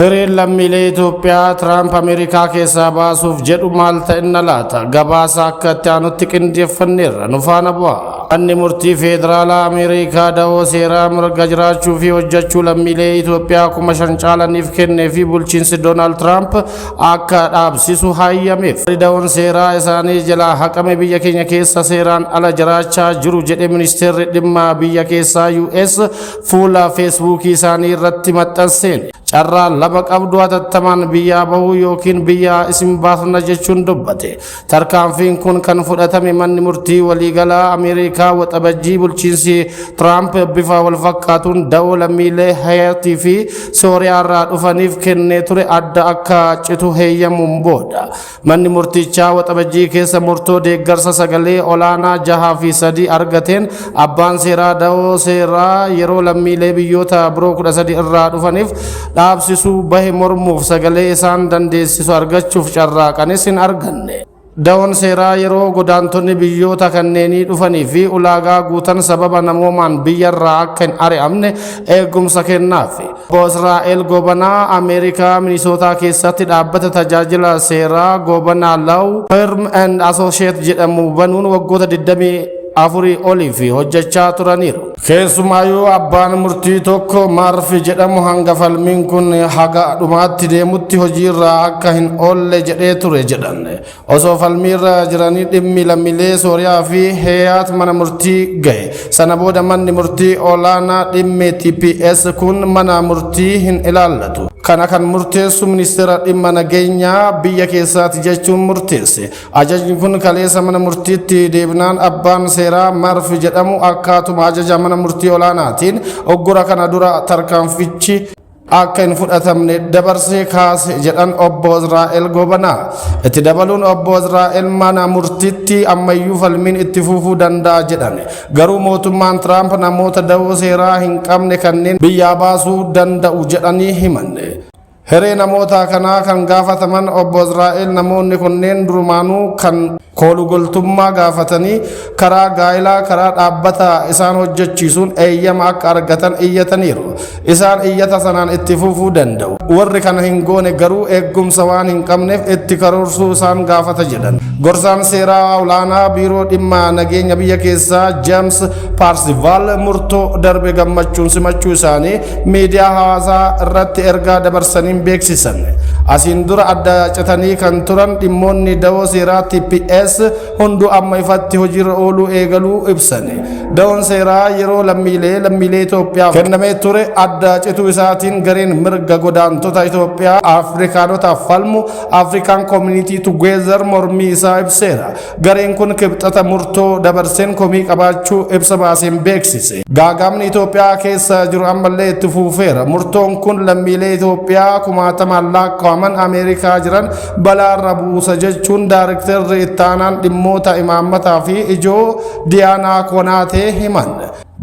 Hireen lammiilee Itoophiyaa Tiraamp Ameerikaa keessaa baasuuf jedhu maal ta'inna laata? Gabaasa akka itti aanutti qindeeffanneerra nu faana bu'aa. Manni murtii Federaalaa Ameerikaa da'oo seeraa mirga jiraachuu fi hojjechuu lammiilee Itoophiyaa 5,000 caalaniif kennee fi bulchiinsi Doonaald Tiraamp akka dhaabsisu hayyameef. Da'oon seeraa isaanii jalaa haqame biyya keenya keessa seeraan ala jiraachaa jiru jedhe ministeerri dhimma biyya keessaa US fuula feesbuukii isaanii irratti maxxanseen. Carraa lama qabdu hatattamaan biyyaa bahuu yookiin biyyaa isin baasna jechuun dubbate. Tarkaanfiin kun kan fudhatame manni murtii waliigalaa Ameerikaa waxabajjii bulchiinsi Tiraamp bifa wal fakkaatuun da'oo lammiilee Haayitii fi Sooriyaa irraa dhufaniif kennee ture adda akka citu heeyyamuun booda. Manni murtichaa waxabajjii keessa murtoo deeggarsa sagalee olaanaa 6-3 argateen abbaan seeraa da'oo seeraa yeroo lammiilee biyyoota biroo 13 irraa dhufaniif dhaabsisuu bahe mormuuf sagalee isaan dandeessisu argachuuf carraaqanis hin arganne. Da'oon seeraa yeroo godaantonni biyyoota kanneenii dhufanii fi ulaagaa guutan sababa namoomaan biyyarraa akka hin ari'amne eegumsa kennaaf. Obbo Israa'el Gobanaa Ameerikaa Minisootaa keessatti dhaabbata tajaajila seeraa Gobanaa Law Firm and Associate jedhamu banuun waggoota 24 oliif hojjechaa turaniiru. Keessumaayyuu abbaan murtii tokko Marfi jedhamu hanga falmiin kun haga dhumaatti deemutti hojiirra akka hin oolle jedhee ture jedhan. Osoo falmiirra jiranii dhimmi lammiilee Sooriyaa fi Haayitii mana murtii gahe. Sana booda manni murtii olaanaa dhimmi TPS kun mana murtii hin ilaallatu. Kana kan murteessu ministeera dhimma nageenyaa biyya keessaati jechuun murteesse. Ajajni kun kaleessa mana murtiitti deebinaan abbaan seeraa Marfi jedhamu akkaatuma ajaja mana murtii olaanaatiin oggura kana dura tarkaanfichi akka hin fudhatamne dabarsee kaase jedhan obbo Israa'el Gobanaa. Itti dabaluun obbo Israa'el mana murtiitti ammayyuu falmiin itti fufuu danda'a jedhan. Garuu mootummaan Tiraamp namoota da'oo seeraa hin qabne kanneen biyyaa baasuu danda'u jedhanii himanne. Hiree namoota kanaa kan gaafataman obbo Israa'el namoonni kunneen durumaanuu kan koolugoltummaa gaafatanii karaa gaa'ilaa karaa dhaabbata isaan hojjechiisuun eeyyama akka argatan iyyataniiru. Isaan iyyata sanaan itti fufuu danda'u. Warri kana hin goone garuu eeggumsa waan hin qabneef itti karoorsuu isaan gaafata jedhan. Gorsaan seeraa olaanaa biiroo dhimma nageenya biyya keessaa James Parsival murtoo darbe gammachuun simachuu isaanii miidiyaa hawaasaa irratti ergaa dabarsaniin beeksisan. Asiin dura adda citanii kan turan dhimmoonni da'oo seeraa TPS hundu amma ifatti hojiirra ooluu eegaluu ibsan. Da'oon seeraa yeroo lammiilee Itoophiyaaf kennamee ture adda cituu isaatiin gareen mirga godaantota Itoophiyaa Afrikaanotaaf falmu African Community Together mormii isaa ibseera. Gareen kun kibxata murtoo dabarseen komii qabaachuu ibsa baaseen beeksise. Gaagaamni Itoophiyaa keessa jiru ammallee itti fufeera. Murtoon kun lammiilee Itoophiyaa 10,000 lakkaa'aman Ameerikaa jiran balaarra buusa jechuun daarektarri ittaanaan dhimmoota imaammataa fi ijoo Diyaanaa Konaatee himan.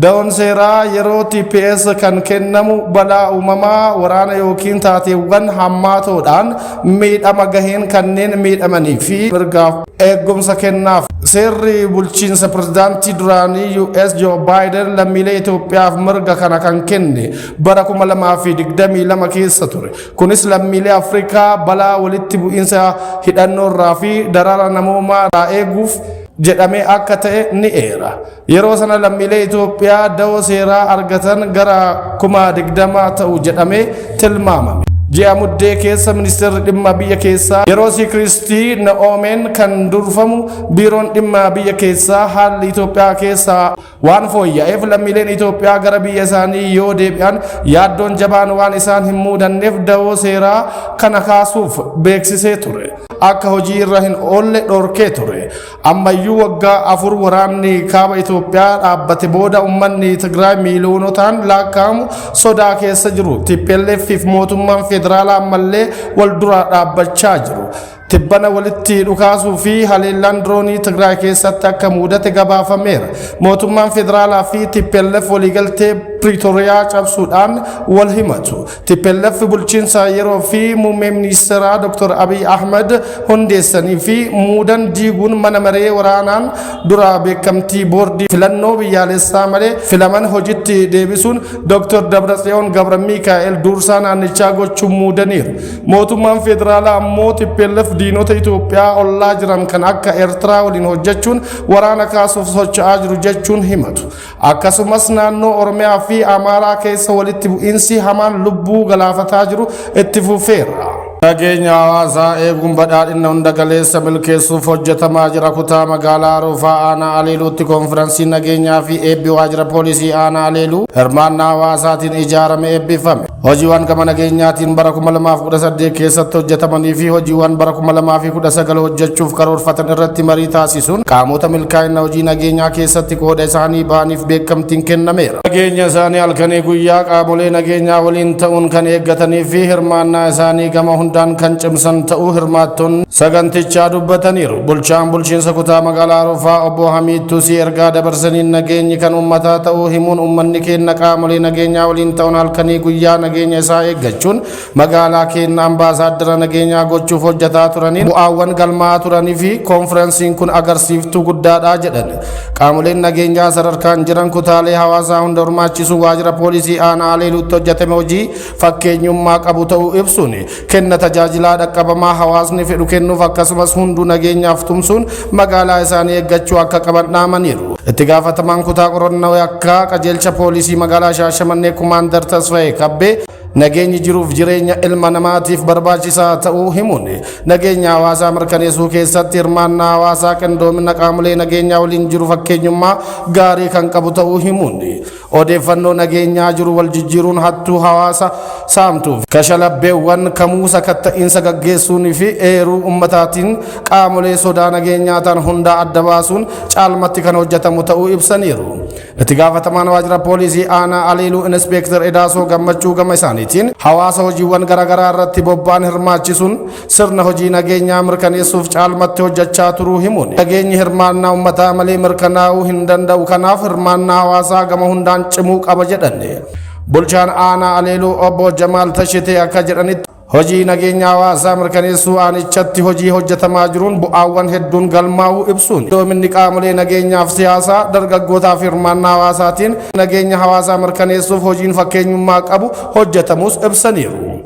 Da'oon seeraa yeroo TPS kan kennamu balaa uumamaa waraana yookiin taateewwan hammaatoodhaan miidhama gaheen kanneen miidhamanii fi mirgaaf eegumsa kennaaf. Seerri bulchiinsa pirezidaantii duraanii US Joe Biden lammiilee Itoophiyaaf mirga kana kan kenne bara 2022 keessa ture. Kunis lammiilee Afrikaa balaa walitti bu'iinsa hidhannoorraa fi darara namoomaa eeguuf jedhamee akka ta'e ni eera. Yeroo sana lammiilee Itoophiyaa da'oo seeraa argatan gara 20,000 ta'u jedhamee tilmaamame. Ji'a muddee keessa ministeerri dhimma biyya keessaa yeroo Kiristii Naa'omeen kan durfamu biiroon dhimma biyya keessaa haalli Itoophiyaa keessaa waan fooyya'eef lammiileen Itoophiyaa gara biyya isaanii yoo deebi'an yaaddoon jabaan waan isaan hin muudanneef da'oo seeraa kana kaasuuf beeksisee ture. Akka hojii irra hin oolle dhorkee ture. Ammayyuu waggaa 4 waraanni kaaba Itoophiyaa dhaabbate booda uummanni Tigraay miiliyoonotaan lakkaa'amu sodaa keessa jiru. TPLF fi mootummaan federaalaa ammallee wal dura dhaabbachaa jiru. tibbana walitti dhukaasuu fi haleellaan diroonii Tigraay keessatti akka mudate gabaafameera. Mootummaan federaalaa fi TPLF waliigaltee Pretoria cabsuudhaan wal himatu. TPLF bulchiinsa yeroo fi muummee ministeeraa Dr. Abiy Ahmed hundeessanii fi muudan diiguun mana maree waraanaan dura beekamtii boordii filannoo biyyaalessaa malee filaman hojiitti deebisuun Dr. Dabratsiyoon Gabramikaa'el Dursaa naannichaa gochuun muudaniiru. Mootummaan federaalaa ammoo TPLF diinota Itoophiyaa ollaa jiran kan akka Eertiraa waliin hojjechuun waraana kaasuuf socho'aa jiru jechuun himatu. Akkasumas naannoo Oromiyaa fi Amaaraa keessa walitti bu'iinsi hamaan lubbuu galaafataa jiru itti fufeera. Nageenya hawaasaa eeguun badhaadhina hunda galeessa milkeessuuf hojjetamaa jira. Kutaa magaalaa Rufaa Aanaa Aleeluutti konfiraansiin nageenyaa fi eebbi waajjira poolisii Aanaa Aleeluu hirmaannaa hawaasaatiin ijaarame eebbifame. Hojiiwwan gama nageenyaatiin bara 2018 keessatti hojjetamanii fi hojiiwwan bara 2019 hojjechuuf karoorfatan irratti marii taasisuun qaamota milkaa'ina hojii nageenyaa keessatti qooda isaanii ba'aniif beekamtiin kennameera. Nageenya isaanii halkanii guyyaa qaamolee nageenyaa waliin ta'uun kan eeggatanii fi hirmaannaa isaanii gama hundaan kan cimsan ta'uu hirmaattonni sagantichaa dubbataniiru. Bulchaan bulchiinsa kutaa magaalaa Rufaa obbo Hamiid Tusii ergaa dabarsaniin nageenyi kan uummataa ta'uu himuun uummanni keenya qaamolee nageenyaa waliin ta'uun halkanii guyyaa nageenya isaa eeggachuun magaalaa keenya ambaasaaddara nageenyaa gochuuf hojjetaa turaniin bu'aawwan galmaa turanii fi konfiraansiin kun agarsiiftuu guddaadha jedhan. Qaamoleen nageenyaa sadarkaan jiran kutaalee hawaasaa hunda hirmaachisuu waajjira poolisii Aanaa Aleeluutti hojjetame hojii fakkeenyummaa qabu ta'uu ibsuun kenna tajaajilaa dhaqqabamaa hawaasni fedhu kennuuf akkasumas hunduu nageenyaaf tumsuun magaalaa isaanii eeggachuu akka qaban dhaamaniiru. Itti gaafatamaan kutaa qorannoo yakkaa qajeelcha poolisii magaalaa Shaashamannee Kumaandar Tasfaayee Kabbee nageenyi jiruuf jireenya ilma namaatiif barbaachisaa ta'uu himuun nageenya hawaasaa mirkaneessuu keessatti hirmaannaa hawaasaa qindoomina qaamolee nageenyaa waliin jiru fakkeenyummaa gaarii kan qabu ta'uu himuun odeeffannoo nageenyaa jiru wal jijjiiruun hattuu hawaasa saamtuuf kashalabbeewwan kamuu sakatta'iinsa gaggeessuun fi eeruu ummataatiin qaamolee sodaa nageenyaa ta'an hundaa adda baasuun caalmatti kan hojjetamu ta'uu ibsaniiru. Itti gaafatamaan waajjira poolisii Aanaa Aleeluu Inspektar Edaasoo Gammachuu gama isaaniitiin hawaasa hojiiwwan garaagaraa irratti bobba'an hirmaachisuun sirna hojii nageenyaa mirkaneessuuf caalmatti hojjechaa turuu himuun nageenyi hirmaannaa uummataa malee mirkanaa'uu hin danda'u. Kanaaf hirmaannaa hawaasaa gama hundaan cimuu qaba jedhan. Bulchaan Aanaa Aleeluu obbo Jamaal Tashitee akka jedhanitti hojii nageenya hawaasaa mirkaneessuu aanichatti hojii hojjetamaa jiruun bu'aawwan hedduun galmaa'uu ibsuun doominni qaamolee nageenyaaf siyaasaa dargaggootaaf hirmaannaa hawaasaatiin nageenya hawaasaa mirkaneessuuf hojiin fakkeenyummaa qabu hojjetamus ibsaniiru.